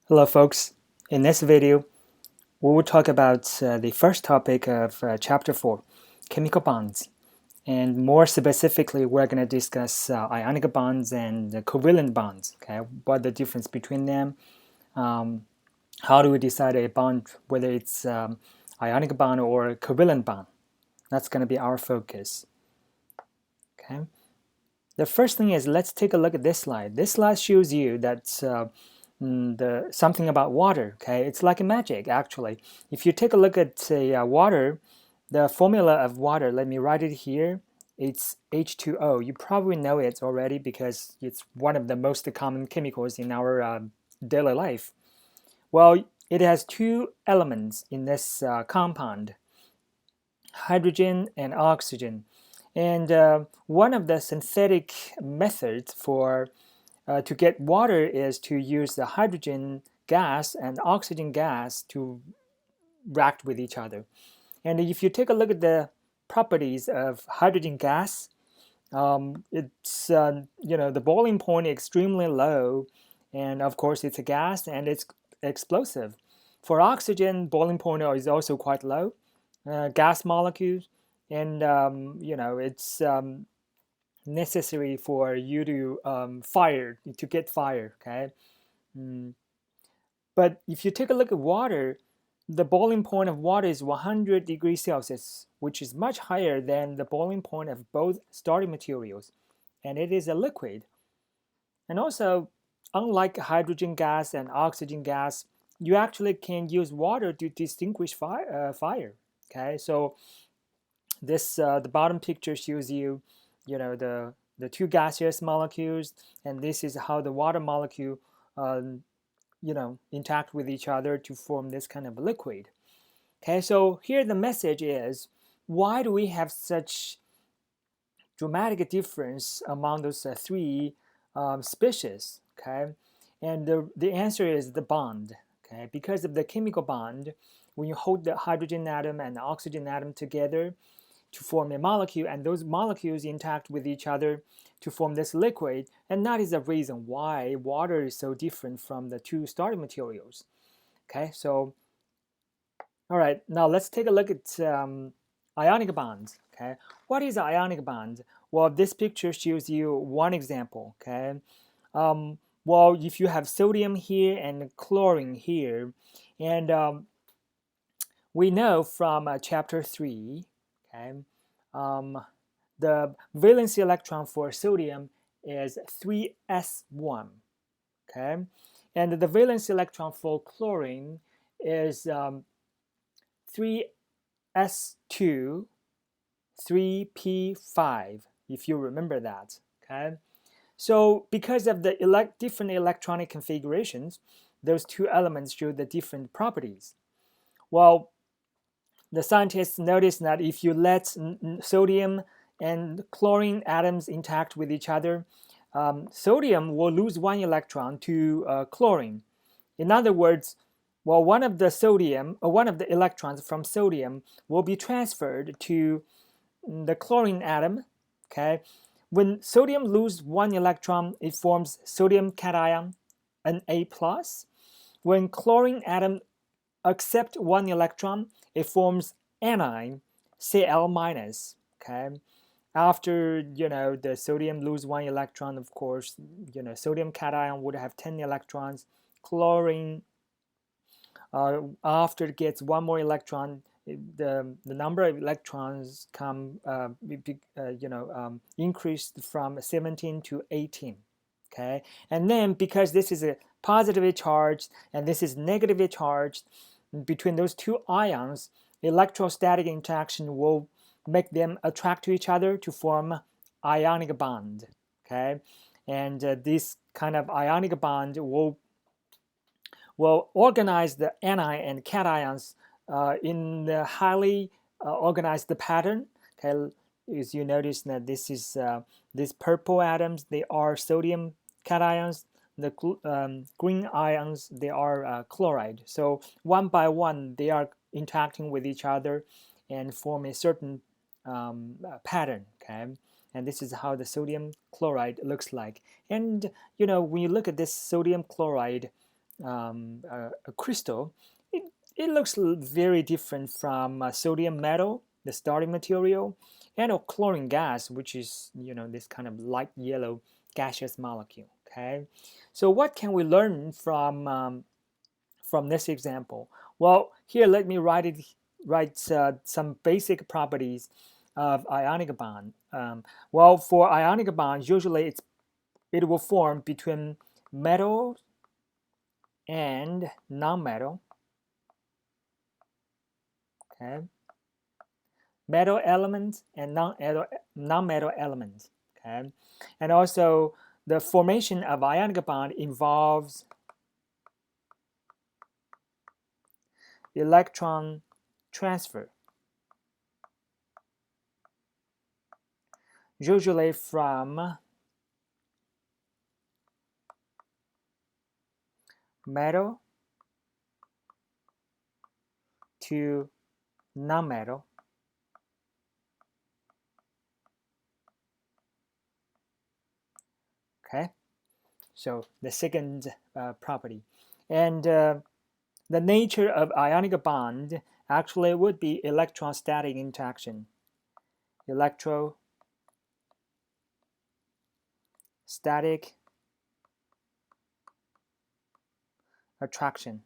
Hello folks, in this video we will talk about the first topic of chapter 4, chemical bonds, and more specifically we're going to discuss ionic bonds and covalent bonds, okay, what the difference between them, um, how do we decide a bond whether it's ionic bond or covalent bond. That's going to be our focus. Okay. The first thing is, let's take a look at this slide. This slide shows you that something about water. Okay, it's like a magic actually. If you take a look at water, the formula of water, let me write it here. It's H2O. You probably know it already because it's one of the most common chemicals in our daily life. Well, it has two elements in this compound, hydrogen and oxygen. And one of the synthetic methods for to get water is to use the hydrogen gas and oxygen gas to react with each other. And if you take a look at the properties of hydrogen gas, it's the boiling point is extremely low, and of course it's a gas and it's explosive. For oxygen, boiling point is also quite low, gas molecules, and it's necessary for you to get fire. Okay, mm. But if you take a look at water, the boiling point of water is 100 degrees Celsius, which is much higher than the boiling point of both starting materials, and it is a liquid. And also, unlike hydrogen gas and oxygen gas, you actually can use water to distinguish fire. Okay, so this the bottom picture shows you, the two gaseous molecules, and this is how the water molecule, interact with each other to form this kind of liquid. Okay, so here the message is, why do we have such dramatic difference among those three species? Okay, and the answer is the bond. Okay, because of the chemical bond, when you hold the hydrogen atom and the oxygen atom together to form a molecule, and those molecules interact with each other to form this liquid, and that is the reason why water is so different from the two starting materials. Okay, so all right, now let's take a look at ionic bonds. Okay, what is ionic bond? Well, this picture shows you one example. Okay, well, if you have sodium here and chlorine here, and we know from chapter 3, okay, um, the valency electron for sodium is 3s1, okay, and the valence electron for chlorine is 3s2 3p5, if you remember that. Okay, so because of the different electronic configurations, those two elements show the different properties. Well, the scientists noticed that if you let sodium and chlorine atoms interact with each other, sodium will lose one electron to chlorine. In other words, well, one of the electrons from sodium will be transferred to the chlorine atom. Okay, when sodium loses one electron, it forms sodium cation, an A plus. When chlorine atom accept one electron, it forms anion, Cl minus. Okay, after the sodium lose one electron, of course, sodium cation would have 10 electrons. Chlorine, after it gets one more electron, the number of electrons come increased from 17 to 18. Okay, and then because this is a positively charged and this is negatively charged, between those two ions, electrostatic interaction will make them attract to each other to form ionic bond. Okay, and this kind of ionic bond will organize the anion and cations in the highly organized pattern. Okay, as you notice that this is these purple atoms, they are sodium cations. The green ions, they are chloride. So one by one, they are interacting with each other and form a certain pattern. Okay, and this is how the sodium chloride looks like. And when you look at this sodium chloride, a crystal, it looks very different from sodium metal, the starting material, and a chlorine gas, which is this kind of light yellow gaseous molecule. Okay, so what can we learn from this example? Well, here let me write some basic properties of ionic bond. Well, for ionic bonds, usually it will form between metal and non-metal. Okay, metal elements and non-metal elements. Okay, and also the formation of ionic bond involves electron transfer, usually from metal to non-metal. Okay, so the second property. And the nature of ionic bond actually would be electrostatic interaction. Electrostatic attraction.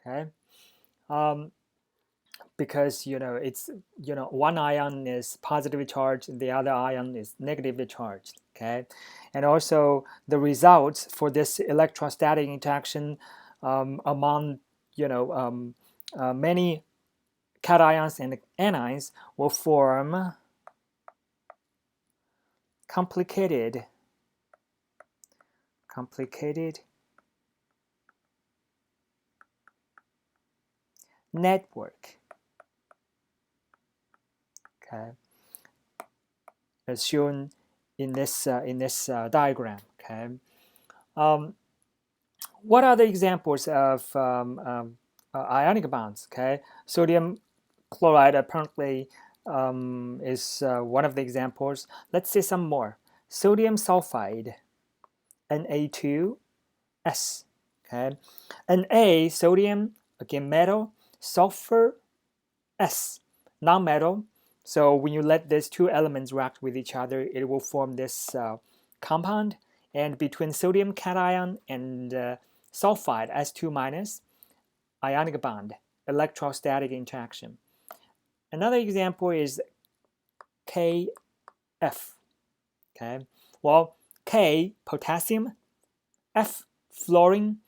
Okay, because it's one ion is positively charged, the other ion is negatively charged. Okay, and also the results for this electrostatic interaction among many cations and anions will form complicated network. Okay, as shown in this diagram. Okay, what are the examples of ionic bonds? Okay, sodium chloride apparently is one of the examples. Let's see some more. Sodium sulfide, Na2S. Okay, Na, sodium, again metal, sulfur, S, non-metal. So when you let these two elements react with each other, it will form this compound. And between sodium cation and sulfide, S2 minus, ionic bond, electrostatic interaction. Another example is KF. Okay, well, K, potassium, F, fluorine.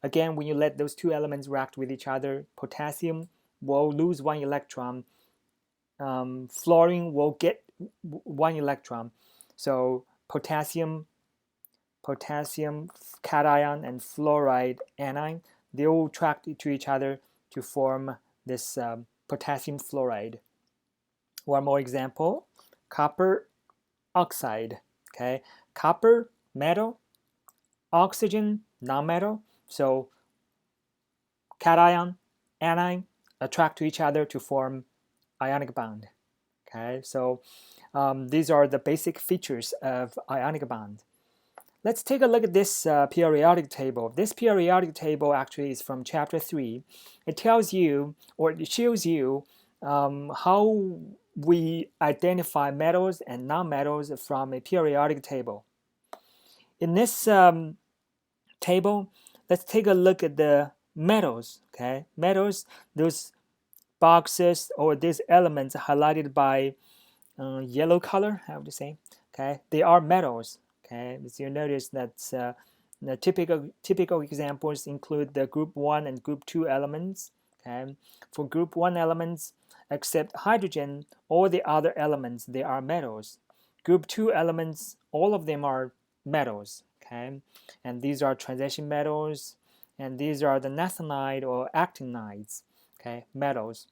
Again, when you let those two elements react with each other, potassium will lose one electron. Fluorine will get one electron. So potassium cation and fluoride anion, they will attract to each other to form this potassium fluoride. One more example, copper oxide. Okay, copper, metal, oxygen, non-metal. So cation, anion attract to each other to form ionic bond. Okay, so these are the basic features of ionic bond. Let's take a look at this periodic table. This periodic table actually is from chapter 3. It tells you, or it shows you how we identify metals and non-metals from a periodic table. In this table, let's take a look at the metals. Okay, metals, those boxes or these elements highlighted by yellow color, how to say? Okay, they are metals. Okay, as you notice that the typical examples include the group 1 and group 2 elements. Okay, for group 1 elements, except hydrogen, all the other elements they are metals. Group 2 elements, all of them are metals. Okay, and these are transition metals, and these are the nathanide or actinides. Okay, metals.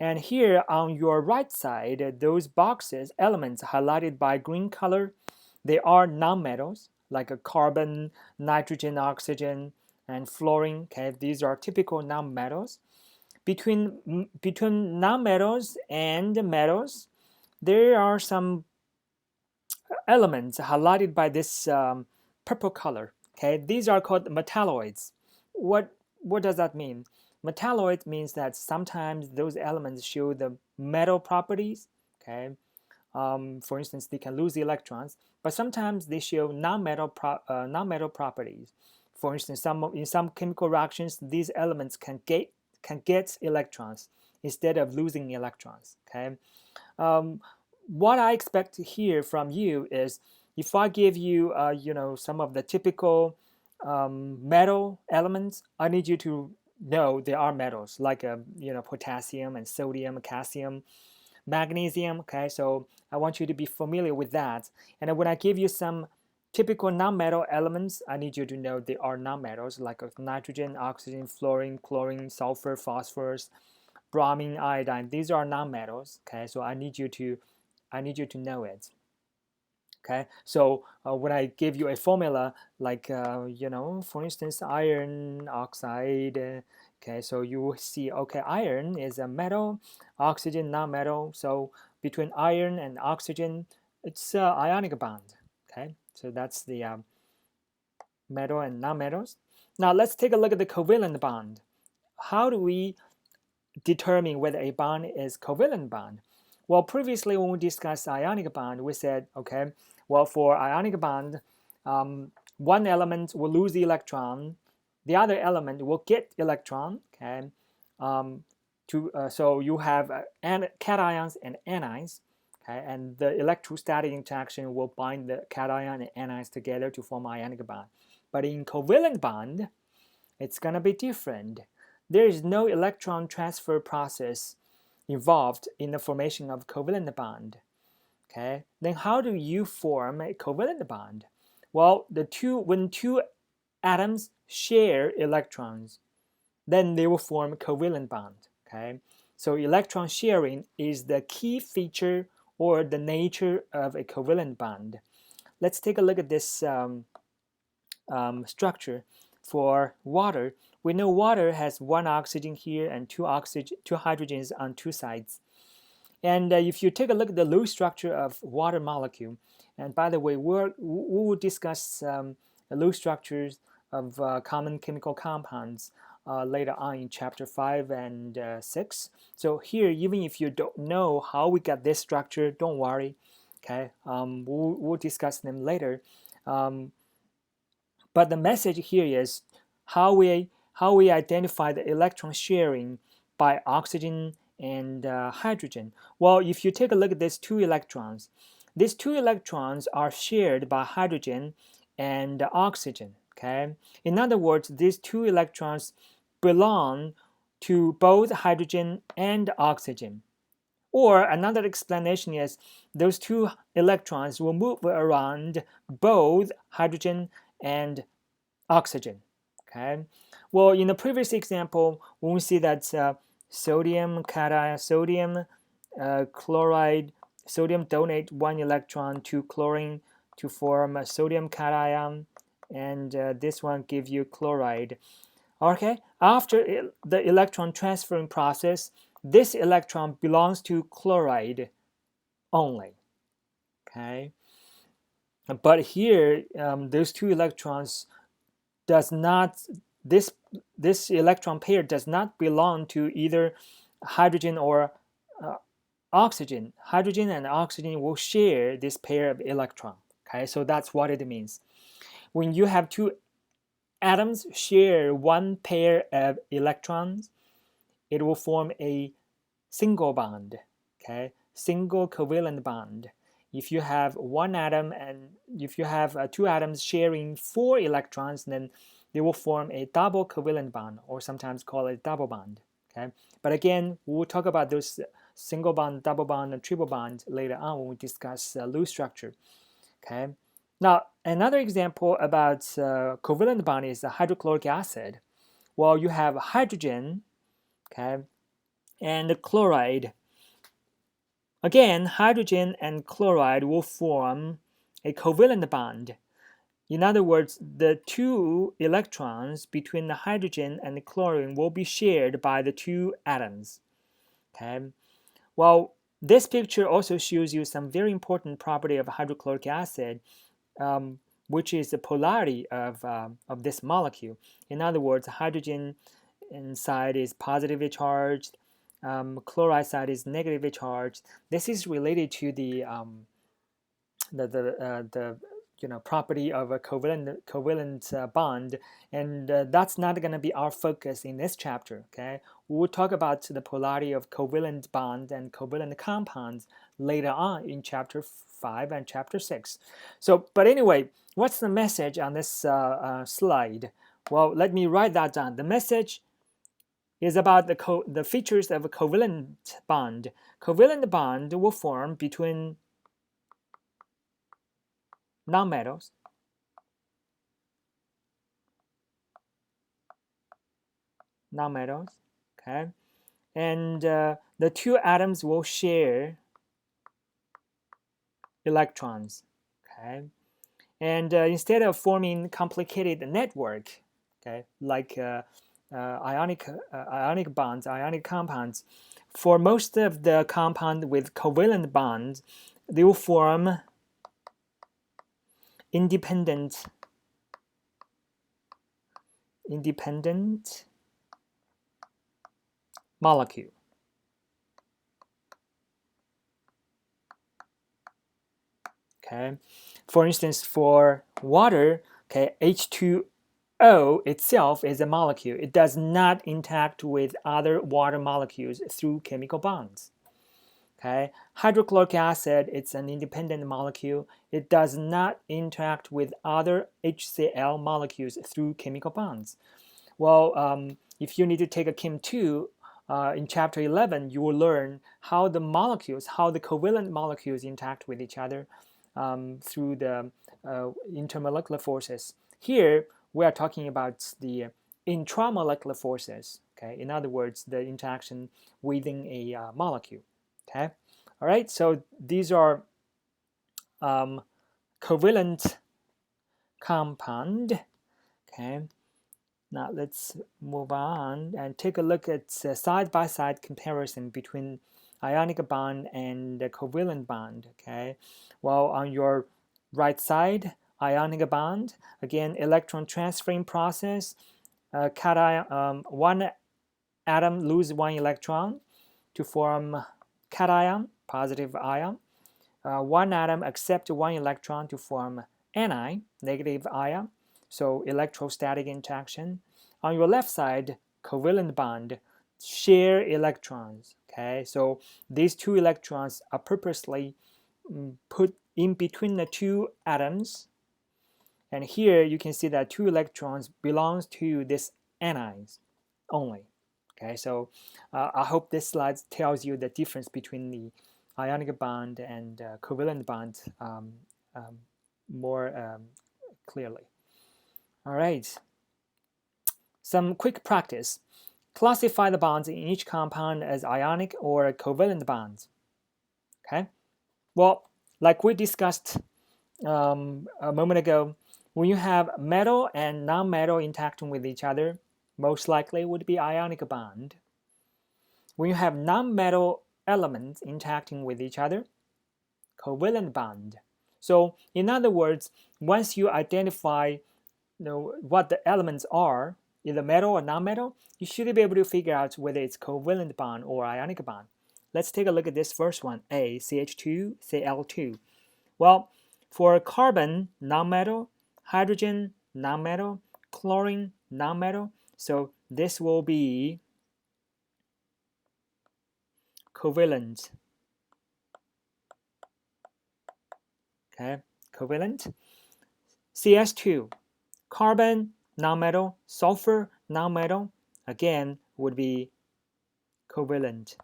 And here on your right side, those boxes, elements highlighted by green color, they are nonmetals like a carbon, nitrogen, oxygen, and fluorine. Okay, these are typical nonmetals. Between nonmetals and metals, there are some elements highlighted by this purple color. Okay, these are called metalloids. What does that mean? Metalloid means that sometimes those elements show the metal properties. Okay, for instance, they can lose the electrons, but sometimes they show non-metal properties. For instance, in some chemical reactions, these elements can get electrons instead of losing electrons. Okay, what I expect to hear from you is if I give you, some of the typical metal elements, I need you to know they are metals like, potassium and sodium, calcium, magnesium. Okay, so I want you to be familiar with that. And then when I give you some typical non-metal elements, I need you to know they are non-metals like nitrogen, oxygen, fluorine, chlorine, sulfur, phosphorus, bromine, iodine. These are non-metals. Okay, so I need you to know it. Okay, so when I give you a formula like, for instance, iron oxide, okay, so you will see, okay, iron is a metal, oxygen non-metal, so between iron and oxygen, it's ionic bond. Okay, so that's the metal and non-metals. Now let's take a look at the covalent bond. How do we determine whether a bond is covalent bond? Well, previously when we discussed ionic bond, we said, okay, well, for ionic bond, one element will lose the electron, the other element will get electron. Okay, so you have cations and anions. Okay, and the electrostatic interaction will bind the cation and anions together to form ionic bond. But in covalent bond, it's gonna be different. There is no electron transfer process involved in the formation of covalent bond. Okay, then how do you form a covalent bond? Well, when two atoms share electrons, then they will form a covalent bond. Okay, so electron sharing is the key feature or the nature of a covalent bond. Let's take a look at this structure. For water, we know water has one oxygen here and two hydrogens on two sides. And if you take a look at the loose structure of water molecule, and by the way, we will discuss the loose structures of common chemical compounds later on in chapter 5 and 6. So here, even if you don't know how we got this structure, don't worry. Okay, we'll discuss them later. But the message here is how we identify the electron sharing by oxygen and hydrogen. Well, if you take a look at these two electrons are shared by hydrogen and oxygen. Okay, in other words, these two electrons belong to both hydrogen and oxygen. Or another explanation is those two electrons will move around both hydrogen and oxygen. Okay. Well, in the previous example, when we see that sodium cation, sodium chloride, sodium donate one electron to chlorine to form a sodium cation, and this one gives you chloride. Okay. After the electron transferring process, this electron belongs to chloride only. Okay. But here, those two electrons does not this electron pair does not belong to either hydrogen or oxygen. Hydrogen and oxygen will share this pair of electron. Okay, so that's what it means. When you have two atoms share one pair of electrons, it will form a single bond. Okay, single covalent bond. If you have one atom and if you have two atoms sharing 4 electrons, then they will form a double covalent bond, or sometimes called a double bond. Okay, but again, we will talk about those single bond, double bond, and triple bond later on when we discuss loose structure. Okay, now another example about covalent bond is the hydrochloric acid. Well, you have hydrogen, okay, and the chloride. Again, hydrogen and chloride will form a covalent bond. In other words, the two electrons between the hydrogen and the chlorine will be shared by the two atoms. Okay. Well, This picture also shows you some very important property of hydrochloric acid, which is the polarity of this molecule. In other words, hydrogen side is positively charged, chloride side is negatively charged. This is related to the property of a covalent bond, and that's not going to be our focus in this chapter. Okay, we'll talk about the polarity of covalent bond and covalent compounds later on in chapter 5 and chapter 6. So, but anyway, what's the message on this slide? Well, let me write that down. The message is about the features of a covalent bond. Covalent bond will form between nonmetals. Nonmetals, okay, and the two atoms will share electrons, okay, and instead of forming complicated network, okay, like ionic bonds, ionic compounds, for most of the compound with covalent bonds, they will form independent molecule. Okay, for instance, for water, okay, H2O itself is a molecule. It does not interact with other water molecules through chemical bonds. Okay, hydrochloric acid, it's an independent molecule. It does not interact with other HCl molecules through chemical bonds. Well, if you need to take a Chem 2, in chapter 11, you will learn how the covalent molecules interact with each other through the intermolecular forces. Here, we are talking about the intramolecular forces. Okay, in other words, the interaction within a molecule. Okay, all right. So these are covalent compound. Okay. Now let's move on and take a look at side-by-side comparison between ionic bond and covalent bond. Okay, well, on your right side, ionic bond, again, electron transferring process. One atom lose one electron to form cation, positive ion. One atom accept one electron to form anion, negative ion. So electrostatic interaction. On your left side, covalent bond, share electrons. Okay, so these two electrons are purposely put in between the two atoms. And here you can see that two electrons belongs to this anions only. Okay, so I hope this slide tells you the difference between the ionic bond and covalent bond more clearly. All right, some quick practice. Classify the bonds in each compound as ionic or covalent bonds. Okay, well, like we discussed a moment ago, when you have metal and non-metal interacting with each other, most likely would be ionic bond. When you have non-metal elements interacting with each other, covalent bond. So in other words, once you identify what the elements are, either metal or non-metal, you should be able to figure out whether it's covalent bond or ionic bond. Let's take a look at this first one, A, CH2, Cl2. Well, for carbon, non-metal, hydrogen, non-metal, chlorine, non-metal, so this will be covalent. Okay, covalent. CS2, carbon, non-metal, sulfur, non-metal, again would be covalent.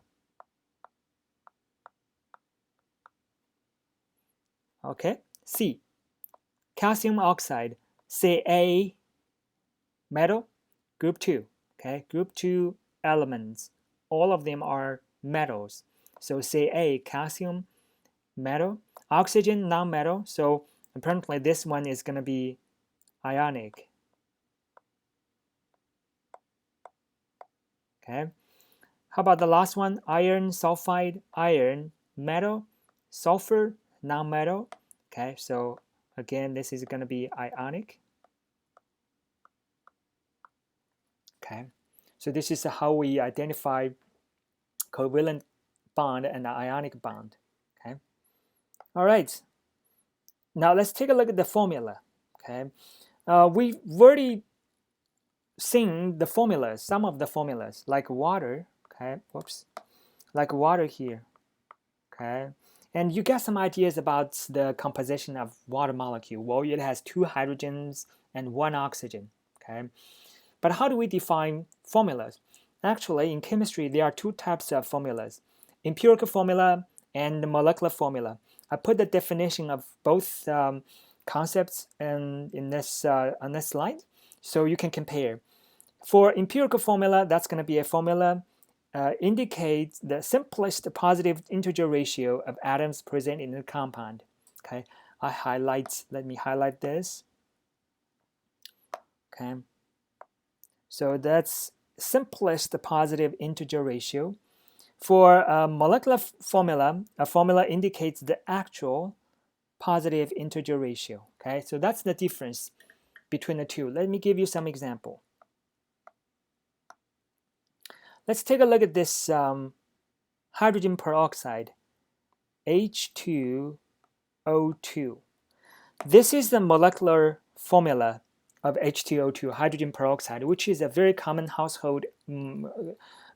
Okay, C, calcium oxide, Ca, metal, group 2. Okay, group 2 elements, all of them are metals. So Ca, calcium, metal, oxygen, non-metal, so apparently this one is going to be ionic. Okay, how about the last one? Iron sulfide, iron, metal, sulfur, non-metal. Okay, so again, this is going to be ionic. Okay, so this is how we identify covalent bond and ionic bond. Okay, all right. Now let's take a look at the formula. Okay, we've already seen the formulas, some of the formulas, like water. Okay, whoops, like water here. Okay, and you get some ideas about the composition of water molecule. Well, it has 2 hydrogens and 1 oxygen. Okay, but how do we define formulas? Actually, in chemistry, there are 2 types of formulas: empirical formula and molecular formula. I put the definition of both concepts in this on this slide, so you can compare. For empirical formula, that's going to be a formula indicates the simplest positive integer ratio of atoms present in the compound. Okay, let me highlight this. Okay, so that's simplest positive integer ratio. For a molecular formula, a formula indicates the actual positive integer ratio. Okay, so that's the difference between the two. Let me give you some example. Let's take a look at this hydrogen peroxide, H2O2. This is the molecular formula of H2O2, hydrogen peroxide, which is a very common household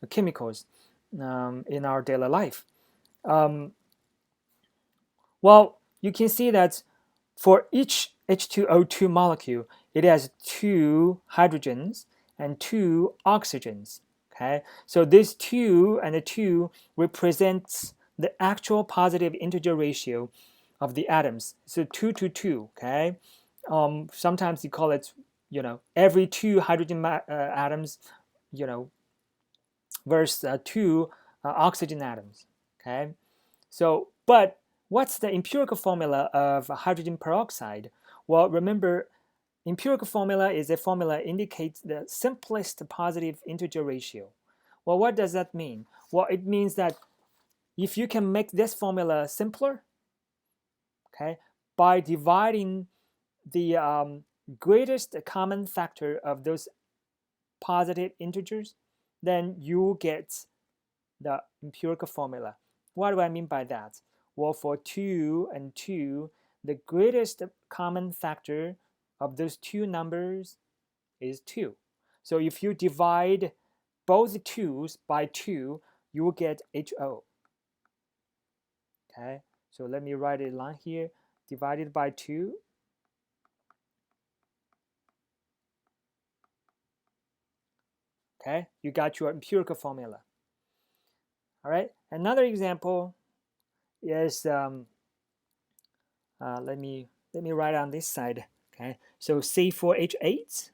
chemicals in our daily life. Well, you can see that for each H2O2 molecule, it has 2 hydrogens and 2 oxygens. Okay, so these 2 and the 2 represents the actual positive integer ratio of the atoms. So 2 to 2. Okay, sometimes you call it, every 2 hydrogen atoms, versus 2 oxygen atoms. Okay, so but what's the empirical formula of hydrogen peroxide? Well, remember, empirical formula is a formula indicates the simplest positive integer ratio. Well, what does that mean? Well, it means that if you can make this formula simpler, okay, by dividing the greatest common factor of those positive integers, then you get the empirical formula. What do I mean by that? Well, for 2 and 2, the greatest common factor of those 2 numbers is 2. So if you divide both 2's by 2, you will get HO. Okay, so let me write a line here. Divided by 2. Okay, you got your empirical formula. All right, another example is let me write on this side. Okay, so C4H8.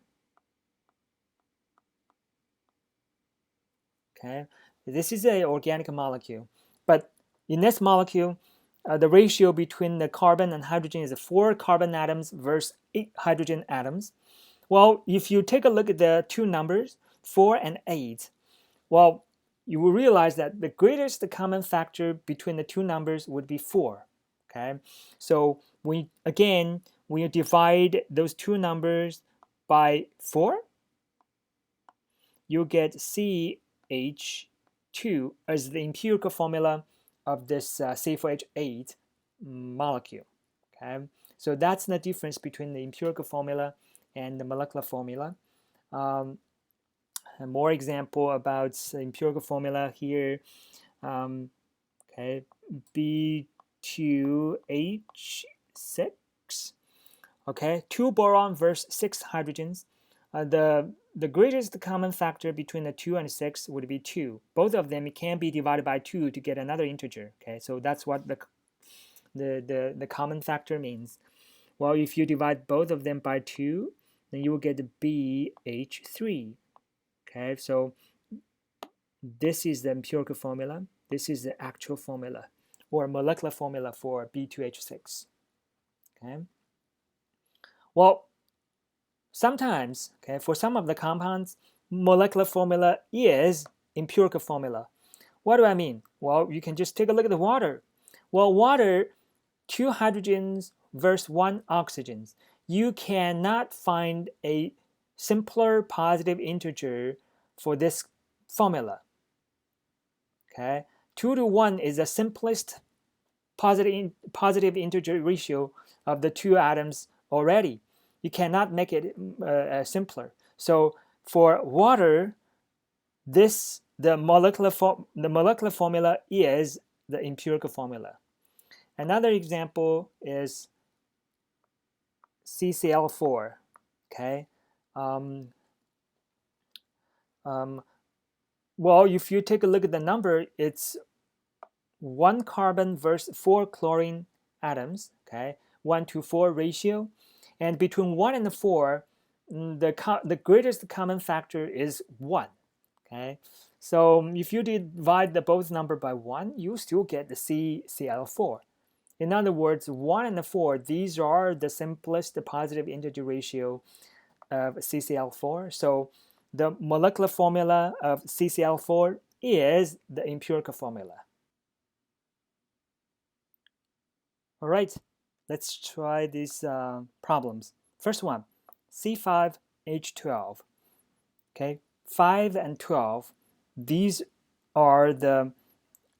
Okay, this is an organic molecule, but in this molecule, the ratio between the carbon and hydrogen is 4 carbon atoms versus 8 hydrogen atoms. Well, if you take a look at the 2 numbers, 4 and 8, well, you will realize that the greatest common factor between the 2 numbers would be 4. Okay, so when you divide those 2 numbers by 4, you get CH2 as the empirical formula of this C4H8 molecule. Okay, so that's the difference between the empirical formula and the molecular formula. More example about empirical formula here. Okay, B2H6. Okay, 2 boron versus 6 hydrogens. The greatest common factor between the 2 and 6 would be 2. Both of them can be divided by 2 to get another integer. Okay, so that's what the common factor means. Well, if you divide both of them by 2, then you will get BH3. Okay, so this is the empirical formula. This is the actual formula or molecular formula for B2H6. Okay. Well, sometimes, okay, for some of the compounds, molecular formula is empirical formula. What do I mean? Well, you can just take a look at the water. Well, water, 2 hydrogens versus 1 oxygen. You cannot find a simpler positive integer for this formula. Okay, 2 to 1 is the simplest positive integer ratio of the two atoms already. You cannot make it simpler. So for water, the molecular formula is the empirical formula. Another example is CCl4. Okay. Well, if you take a look at the number, it's 1 carbon versus 4 chlorine atoms. Okay, 1 to 4 ratio, and between 1 and 4, the greatest common factor is 1. Okay, so if you divide the both number by 1, you still get the CCl4. In other words, 1 and 4, these are the simplest positive integer ratio of CCl4. So the molecular formula of CCl4 is the empirical formula. All right, let's try these problems. First one, C5H12. Okay, 5 and 12, these are the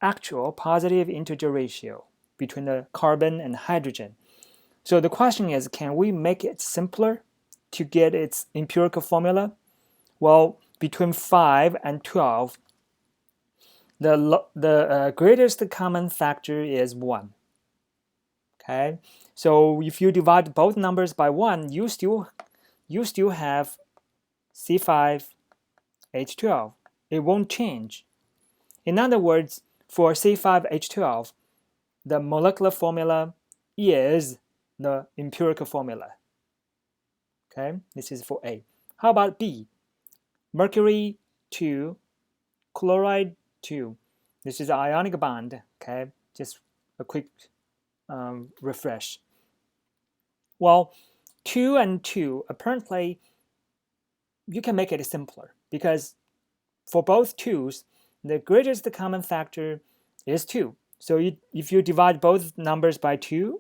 actual positive integer ratio between the carbon and hydrogen. So the question is, can we make it simpler to get its empirical formula? Well, between 5 and 12, the greatest common factor is 1. Okay, so if you divide both numbers by 1, you still have C5H12. It won't change. In other words, for C5H12, the molecular formula is the empirical formula. Okay, this is for A. How about B? Mercury 2, chloride 2. This is an ionic bond. Okay, just a quick refresh. Well, 2 and 2, apparently you can make it simpler because for both 2's, the greatest common factor is 2. So if you divide both numbers by 2,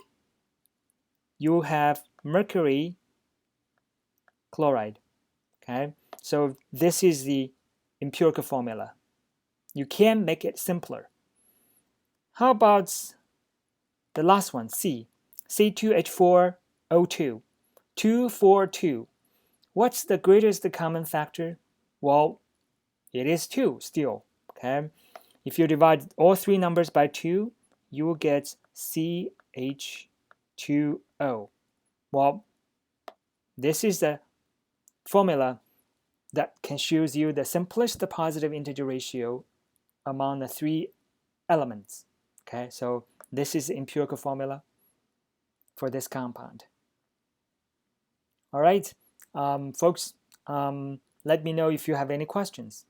you have mercury chloride. Okay, so this is the empirical formula. You can make it simpler. How about the last one, C? C2H4O2. 2, 4, 2. What's the greatest common factor? Well, it is 2 still. Okay, if you divide all three numbers by 2, you will get CH2O. Well, this is the formula that can show you the simplest positive integer ratio among the three elements. Okay, so this is the empirical formula for this compound. All right, folks, let me know if you have any questions.